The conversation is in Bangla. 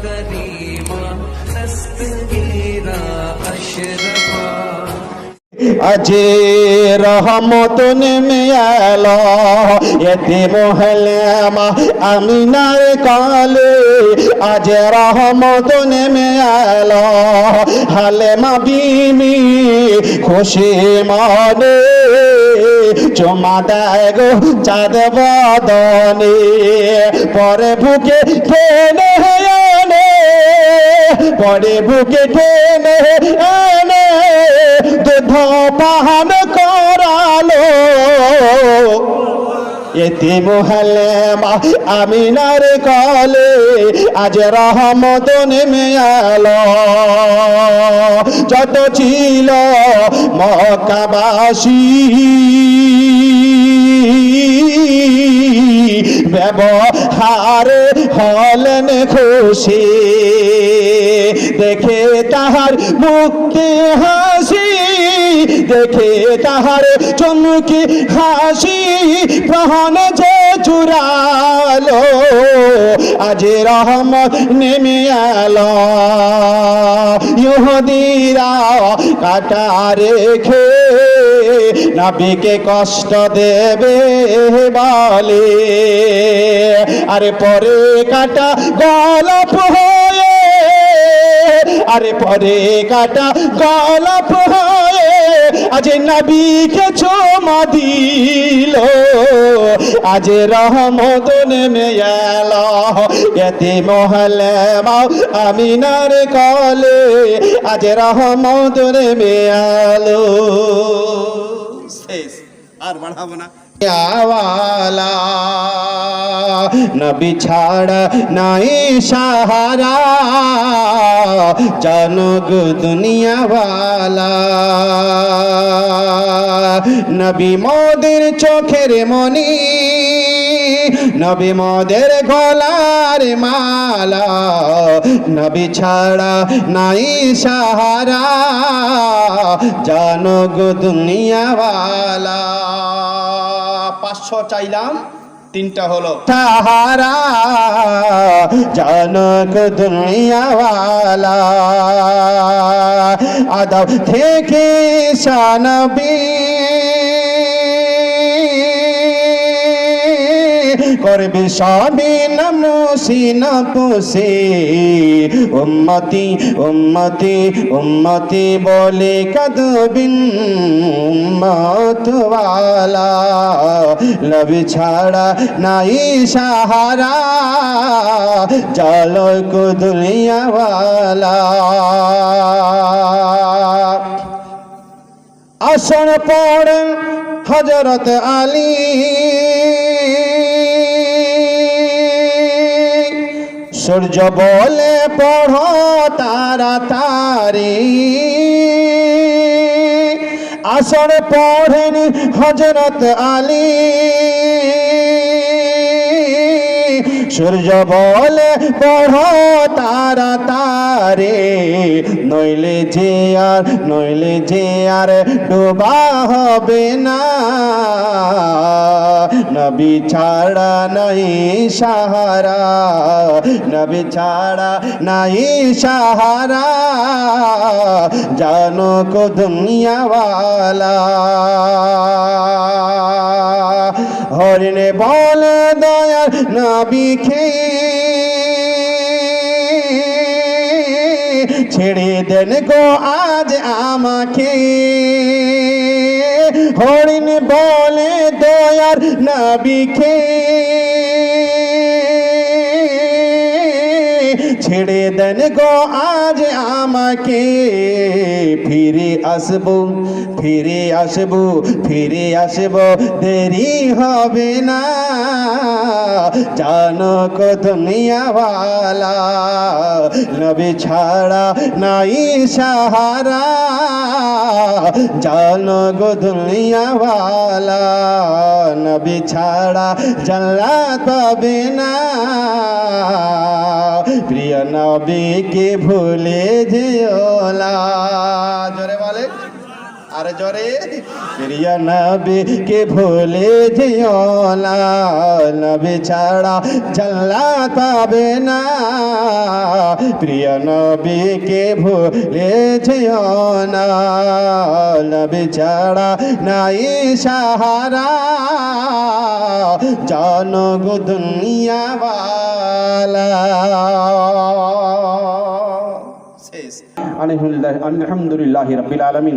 करीमा दस्तगीरा अशरफा अजे रहमत नेमे एलो यतीम हलेमा आमिनार काले आज रहमत नेमे एलो हालेमा बीमी खुशी मने चुमा देय गो चाँद बदने परे बुके टेने एने परे बुके टेने एने दूध पान करालो यतीम हलेमा आमिनार काले आज रहमत नेमे एलो যত ছিল মক্কাবাসী ব্যবহারে হলেন খুশি দেখে তাহার মুখে হাসি দেখে তাহার চমকে হাসি প্রাণ যে চুরালো আজ রহমত নেমে এলো ইহুদিরা কাটা রেখে নবীকে কষ্ট দেবে বলে আরে পরে কাটা গলপ হয়ে আরে পরে কাটা গলপ হয়ে আজ নবীকে চুমা দিল আজ রহমত নেমে এলো यतीम हलेमा आमिनार काले आज रहमत नेमে এলো শেষ আর বাড়াবো না आवाला नबी छाड़ा नाई सहारा जनक दुनिया वाला नबी मोदेर चोखेर मणि नबी मोदेर गलार माला नबी छाड़ा नाई सहारा जनक दुनिया वाला 500 চাইলাম তিনটা হলো সাহারা জানক দুনিয়াওয়ালা আদব থেকে শানবী করবে সবই নমসি নপুসি উম্মতি উম্মতি উম্মতি বলে কদবিন উম্মতওয়ালা নবী ছাড়া নাই সাহারা জালক দুনিয়াওয়ালা আসন পড়েন হযরত আলী সূর্য বলে পড়ো তাড়াতাড়ি আসর পড়েন হযরত আলী সূর্য বলে পড়ো তাড়াতাড়ি নইলে যে আর ডোবা হবে না নবী ছাড়া নাই সাহারা নবী ছাড়া নাই সাহারা জানক দুনিয়াওয়ালা হরিণে বলে দয়ার নবীকে ছেড়ে দেন গো আজ আমাকে হরিণ বলে দয়ার নবীকে ছেড়ে দেন গো আজ আমাকে ফিরে আসবো ফিরে আসবো ফিরে আসবো দেরি হবে না জানক দুনিয়াওয়ালা নবী ছাড়া নাই সাহারা জানক দুনিয়াওয়ালা নবী ছাড়া জান্নাত পাবে না প্রিয় নবীকে ভুলে যেও না জোরে বলে আর জরে প্রিয় নবী কে ভুলে যেও না, নবী ছাড়া জান্নাত পাবে না। প্রিয় নবী কে ভুলে যেও না, নবী ছাড়া নাই সাহারা, জানো গো দুনিয়া ওয়ালা। শেষ। আলহামদুলিল্লাহি রাব্বিল আলামিন।